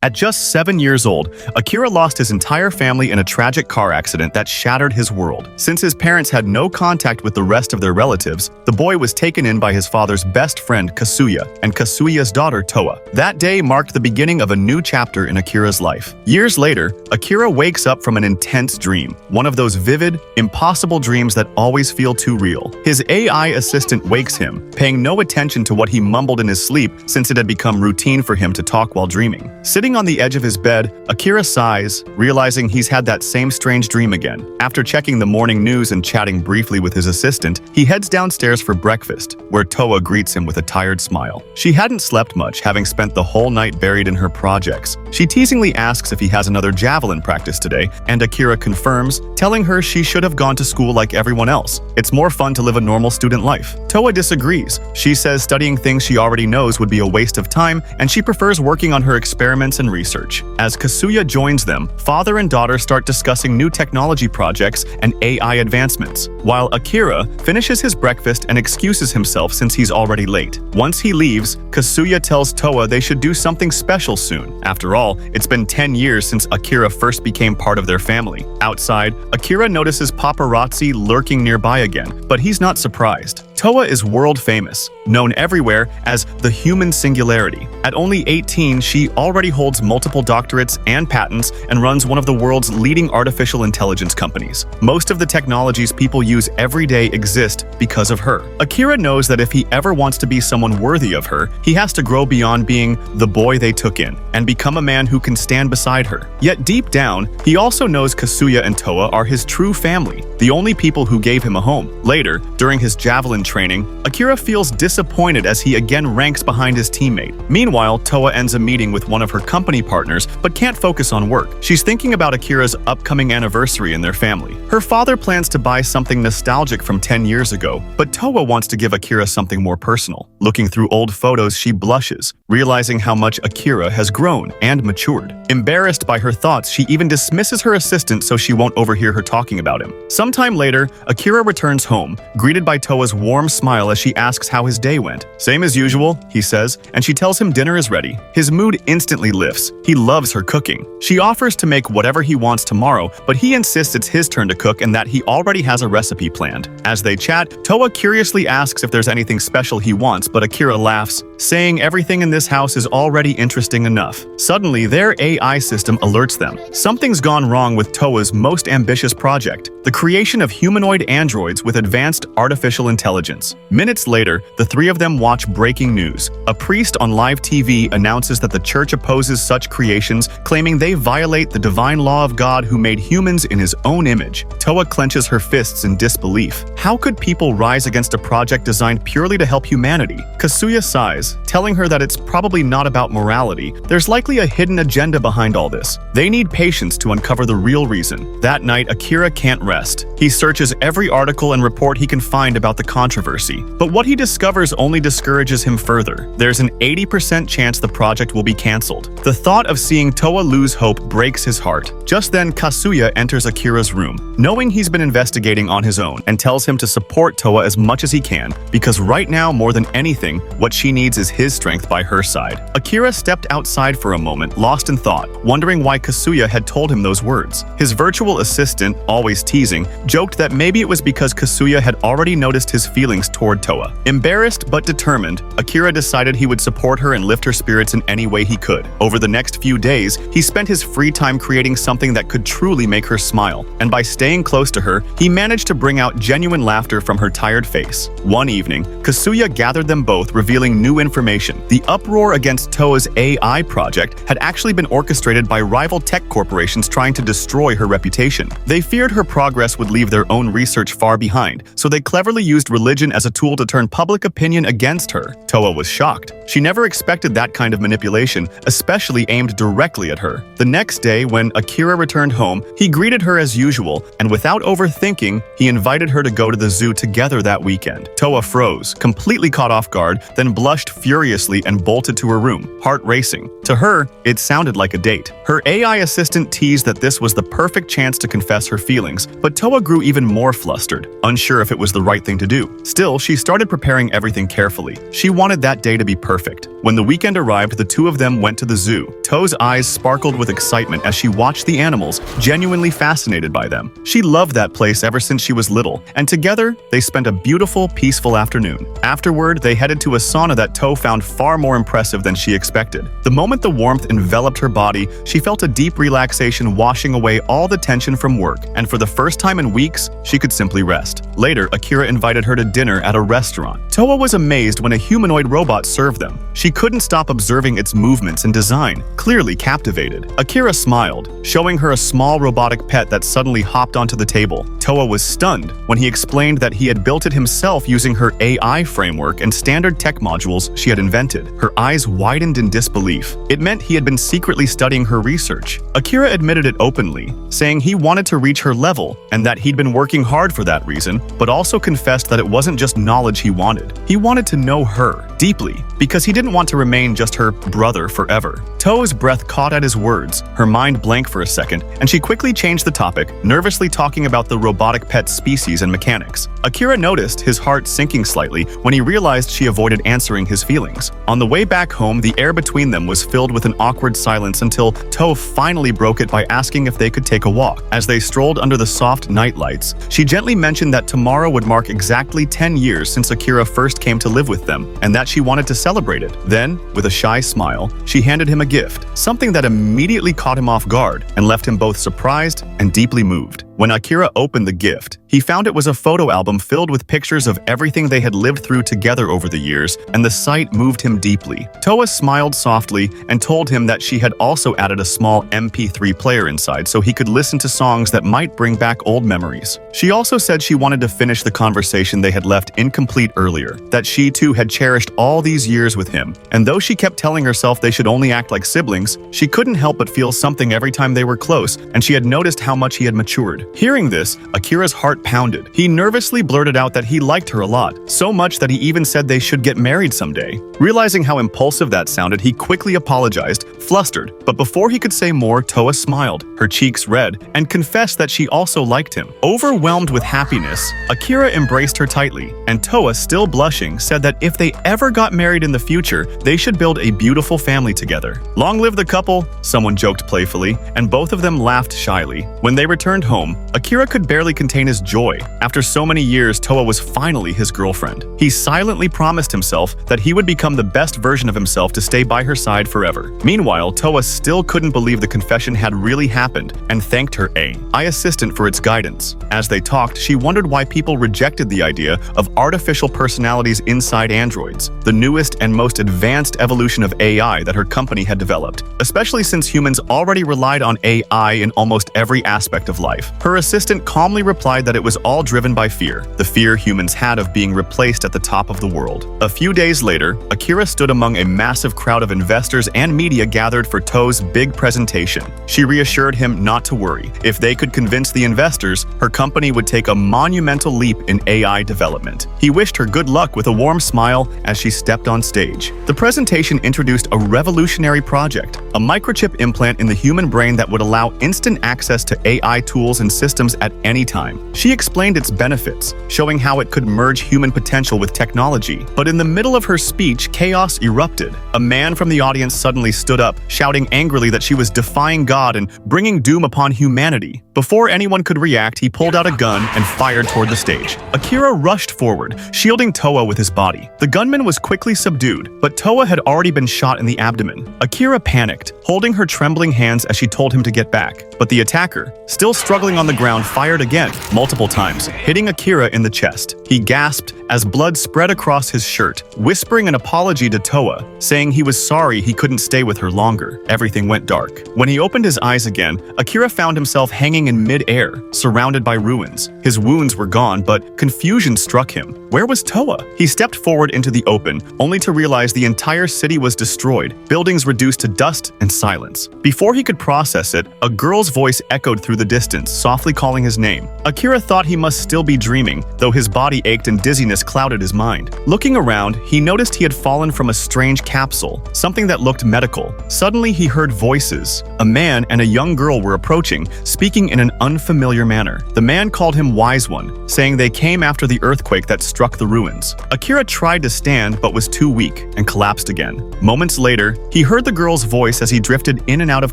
At just 7 years old, Akira lost his entire family in a tragic car accident that shattered his world. Since his parents had no contact with the rest of their relatives, the boy was taken in by his father's best friend Kasuya and Kasuya's daughter Toa. That day marked the beginning of a new chapter in Akira's life. Years later, Akira wakes up from an intense dream, one of those vivid, impossible dreams that always feel too real. His AI assistant wakes him, paying no attention to what he mumbled in his sleep since it had become routine for him to talk while dreaming. Sitting on the edge of his bed, Akira sighs, realizing he's had that same strange dream again. After checking the morning news and chatting briefly with his assistant, he heads downstairs for breakfast, where Toa greets him with a tired smile. She hadn't slept much, having spent the whole night buried in her projects. She teasingly asks if he has another javelin practice today, and Akira confirms, telling her she should have gone to school like everyone else. It's more fun to live a normal student life. Toa disagrees. She says studying things she already knows would be a waste of time, and she prefers working on her experiments and research. As Kasuya joins them, father and daughter start discussing new technology projects and AI advancements, while Akira finishes his breakfast and excuses himself since he's already late. Once he leaves, Kasuya tells Toa they should do something special soon. After all, it's been 10 years since Akira first became part of their family. Outside, Akira notices paparazzi lurking nearby again, but he's not surprised. Toa is world famous, known everywhere as the human singularity. At only 18, she already holds multiple doctorates and patents and runs one of the world's leading artificial intelligence companies. Most of the technologies people use every day exist because of her. Akira knows that if he ever wants to be someone worthy of her, he has to grow beyond being the boy they took in and become a man who can stand beside her. Yet deep down, he also knows Kasuya and Toa are his true family, the only people who gave him a home. Later, during his javelin training, Akira feels disappointed as he again ranks behind his teammate. Meanwhile, Toa ends a meeting with one of her company partners but can't focus on work. She's thinking about Akira's upcoming anniversary in their family. Her father plans to buy something nostalgic from 10 years ago, but Toa wants to give Akira something more personal. Looking through old photos, she blushes, realizing how much Akira has grown and matured. Embarrassed by her thoughts, she even dismisses her assistant so she won't overhear her talking about him. Sometime later, Akira returns home, greeted by Toa's warm smile as she asks how his day went. "Same as usual," he says, and she tells him dinner is ready. His mood instantly lifts. He loves her cooking. She offers to make whatever he wants tomorrow, but he insists it's his turn to cook and that he already has a recipe planned. As they chat, Toa curiously asks if there's anything special he wants, but Akira laughs, saying everything in this house is already interesting enough. Suddenly, their AI system alerts them. Something's gone wrong with Toa's most ambitious project, the creation of humanoid androids with advanced artificial intelligence. Minutes later, the three of them watch breaking news. A priest on live TV announces that the church opposes such creations, claiming they violate the divine law of God who made humans in his own image. Toa clenches her fists in disbelief. How could people rise against a project designed purely to help humanity? Kasuya sighs, telling her that it's probably not about morality. There's likely a hidden agenda behind all this. They need patience to uncover the real reason. That night, Akira can't rest. He searches every article and report he can find about the controversy. But what he discovers only discourages him further. There's an 80% chance the project will be cancelled. The thought of seeing Toa lose hope breaks his heart. Just then, Kasuya enters Akira's room, knowing he's been investigating on his own, and tells him to support Toa as much as he can, because right now, more than anything, what she needs is his strength by her side. Akira stepped outside for a moment, lost in thought, wondering why Kasuya had told him those words. His virtual assistant, always teasing, joked that maybe it was because Kasuya had already noticed his feelings toward Toa. Embarrassed but determined, Akira decided he would support her and lift her spirits in any way he could. Over the next few days, he spent his free time creating something that could truly make her smile, and by staying close to her, he managed to bring out genuine laughter from her tired face. One evening, Kasuya gathered them both, revealing new information. The uproar against Toa's AI project had actually been orchestrated by rival tech corporations trying to destroy her reputation. They feared her progress would leave their own research far behind, so they cleverly used religion as a tool to turn public opinion against her. Toa was shocked. She never expected that kind of manipulation, especially aimed directly at her. The next day, when Akira returned home, he greeted her as usual, and without overthinking, he invited her to go to the zoo together that weekend. Toa froze, completely caught off guard, then blushed furiously and bolted to her room, heart racing. To her, it sounded like a date. Her AI assistant teased that this was the perfect chance to confess her feelings, but Toa grew even more flustered, unsure if it was the right thing to do. Still, she started preparing everything carefully. She wanted that day to be perfect. When the weekend arrived, the two of them went to the zoo. Toa's eyes sparkled with excitement as she watched the animals, genuinely fascinated by them. She loved that place ever since she was little, and together, they spent a beautiful, peaceful afternoon. Afterward, they headed to a sauna that Toe found far more impressive than she expected. The moment the warmth enveloped her body, she felt a deep relaxation washing away all the tension from work, and for the first time in weeks, she could simply rest. Later, Akira invited her to dinner at a restaurant. Toa was amazed when a humanoid robot served them. She couldn't stop observing its movements and design, clearly captivated. Akira smiled, showing her a small robotic pet that suddenly hopped onto the table. Toa was stunned when he explained that he had built it himself using her AI framework and standard tech modules she had invented. Her eyes widened in disbelief. It meant he had been secretly studying her research. Akira admitted it openly, saying he wanted to reach her level and that he'd been working hard for that reason, but also confessed that it wasn't just knowledge he wanted. He wanted to know her deeply because he didn't want to remain just her brother forever. Toa's breath caught at his words, her mind blank for a second, and she quickly changed the topic, nervously talking about the robotic pet species and mechanics. Akira noticed his heart sinking slightly when he realized she avoided answering his feelings. On the way back home, the air between them was filled with an awkward silence until Toe finally broke it by asking if they could take a walk. As they strolled under the soft night lights, she gently mentioned that tomorrow would mark exactly 10 years since Akira first came to live with them, and that she wanted to celebrate it. Then, with a shy smile, she handed him a gift, something that immediately caught him off guard and left him both surprised and deeply moved. When Akira opened the gift, he found it was a photo album filled with pictures of everything they had lived through together over the years, and the sight moved him deeply. Toa smiled softly and told him that she had also added a small MP3 player inside so he could listen to songs that might bring back old memories. She also said she wanted to finish the conversation they had left incomplete earlier, that she too had cherished all these years with him, and though she kept telling herself they should only act like siblings, she couldn't help but feel something every time they were close, and she had noticed how much he had matured. Hearing this, Akira's heart pounded. He nervously blurted out that he liked her a lot, so much that he even said they should get married someday. Realizing how impulsive that sounded, he quickly apologized, flustered, but before he could say more, Toa smiled, her cheeks red, and confessed that she also liked him. Overwhelmed with happiness, Akira embraced her tightly, and Toa, still blushing, said that if they ever got married in the future, they should build a beautiful family together. Long live the couple, someone joked playfully, and both of them laughed shyly. When they returned home, Akira could barely contain his joy. After so many years, Toa was finally his girlfriend. He silently promised himself that he would become the best version of himself to stay by her side forever. Meanwhile, Toa still couldn't believe the confession had really happened and thanked her AI assistant for its guidance. As they talked, she wondered why people rejected the idea of artificial personalities inside androids, the newest and most advanced evolution of AI that her company had developed, especially since humans already relied on AI in almost every aspect of life. Her assistant calmly replied that it was all driven by fear, the fear humans had of being replaced at the top of the world. A few days later, Akira stood among a massive crowd of investors and media gathered for Toa's big presentation. She reassured him not to worry. If they could convince the investors, her company would take a monumental leap in AI development. He wished her good luck with a warm smile as she stepped on stage. The presentation introduced a revolutionary project, a microchip implant in the human brain that would allow instant access to AI tools and systems at any time. She explained its benefits, showing how it could merge human potential with technology. But in the middle of her speech, chaos erupted. A man from the audience suddenly stood up, shouting angrily that she was defying God and bringing doom upon humanity. Before anyone could react, he pulled out a gun and fired toward the stage. Akira rushed forward, shielding Toa with his body. The gunman was quickly subdued, but Toa had already been shot in the abdomen. Akira panicked, holding her trembling hands as she told him to get back. But the attacker, still struggling on the ground, fired again, multiple times, hitting Akira in the chest. He gasped as blood spread across his shirt, whispering an apology to Toa, saying he was sorry he couldn't stay with her longer. Everything went dark. When he opened his eyes again, Akira found himself hanging in mid-air, surrounded by ruins. His wounds were gone, but confusion struck him. Where was Toa? He stepped forward into the open, only to realize the entire city was destroyed, buildings reduced to dust and silence. Before he could process it, a girl's voice echoed through the distance, softly calling his name. Akira thought he must still be dreaming, though his body ached and dizziness clouded his mind. Looking around, he noticed he had fallen from a strange capsule, something that looked medical. Suddenly, he heard voices. A man and a young girl were approaching, speaking in an unfamiliar manner. The man called him Wise One, saying they came after the earthquake that struck the ruins. Akira tried to stand but was too weak and collapsed again. Moments later, he heard the girl's voice as he drifted in and out of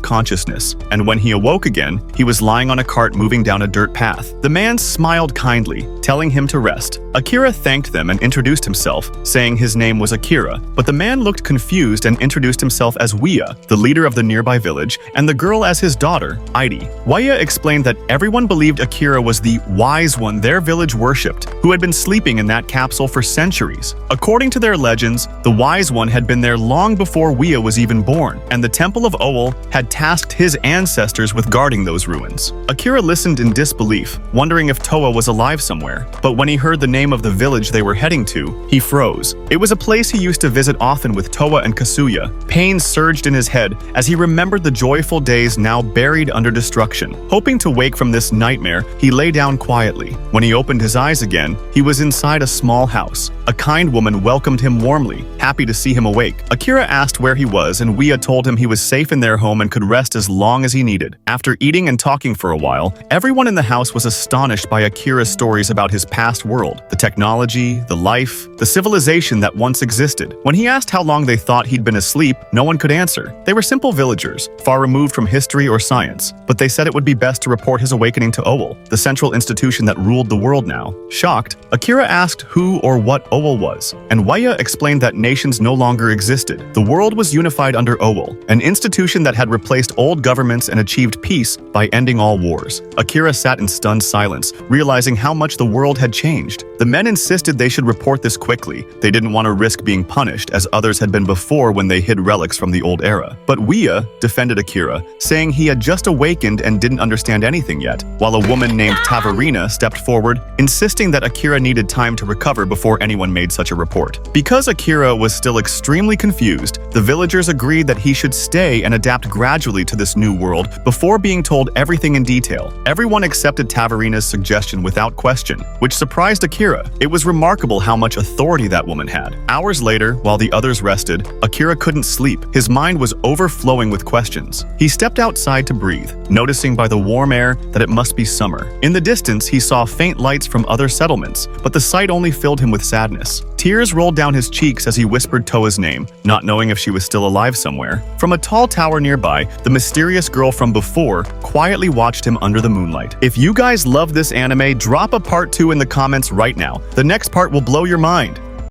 consciousness, and when he awoke again, he was lying on a cart moving down a dirt path. The man smiled kindly, telling him to rest. Akira thanked them and introduced himself, saying his name was Akira, but the man looked confused and introduced himself as Wia, the leader of the nearby village, and the girl as his daughter, Aidi. Waya explained that everyone believed Akira was the Wise One their village worshipped, who had been sleeping in that capsule for centuries. According to their legends, the Wise One had been there long before Wia was even born, and the Temple of Owell had tasked his ancestors with guarding those ruins. Akira listened in disbelief, wondering if Toa was alive somewhere, but when he heard the name of the village they were heading to, he froze. It was a place he used to visit often with Toa and Kasuya. Pain surged in his head as he remembered the joyful days now buried under destruction. Hoping to wake from this nightmare, he lay down quietly. When he opened his eyes again, he was inside a small house. A kind woman welcomed him warmly, happy to see him awake. Akira asked where he was, and Wia told him he was safe in their home and could rest as long as he needed. After eating and talking for a while, everyone in the house was astonished by Akira's stories about his past world, the technology, the life, the civilization that once existed. When he asked how long they thought he'd been asleep, no one could answer. They were simple villagers, far removed from history or science, but they said it would be best to report his awakening to Owell, the central institution that ruled the world now. Shocked, Akira asked who or what Owell was, and Waya explained that nations no longer existed. The world was unified under Owell, an institution that had replaced old governments and achieved peace by ending all wars. Akira sat in stunned silence, realizing how much the world had changed. The men insisted they should report this quickly. They didn't want to risk being punished, as others had been before when they hid relics from the old era. But Wia defended Akira, saying he had just awakened and didn't understand anything yet, while a woman named Tavarina stepped forward, insisting that Akira needed time to recover before anyone made such a report. Because Akira was still extremely confused, the villagers agreed that he should stay and adapt gradually to this new world before being told everything in detail. Everyone accepted Tavarina's suggestion without question, which surprised Akira. It was remarkable how much authority that woman had. Hours later, while the others rested, Akira couldn't sleep. His mind was overflowing with questions. He stepped outside to breathe, noticing by the warm air that it must be summer. In the distance, he saw faint lights from other settlements, but the sight only filled him with sadness. Tears rolled down his cheeks as he whispered Toa's name, not knowing if she was still alive somewhere. From a tall tower nearby, the mysterious girl from before quietly watched him under the moonlight. If you guys love this anime, drop a part 2 in the comments right now. The next part will blow your mind.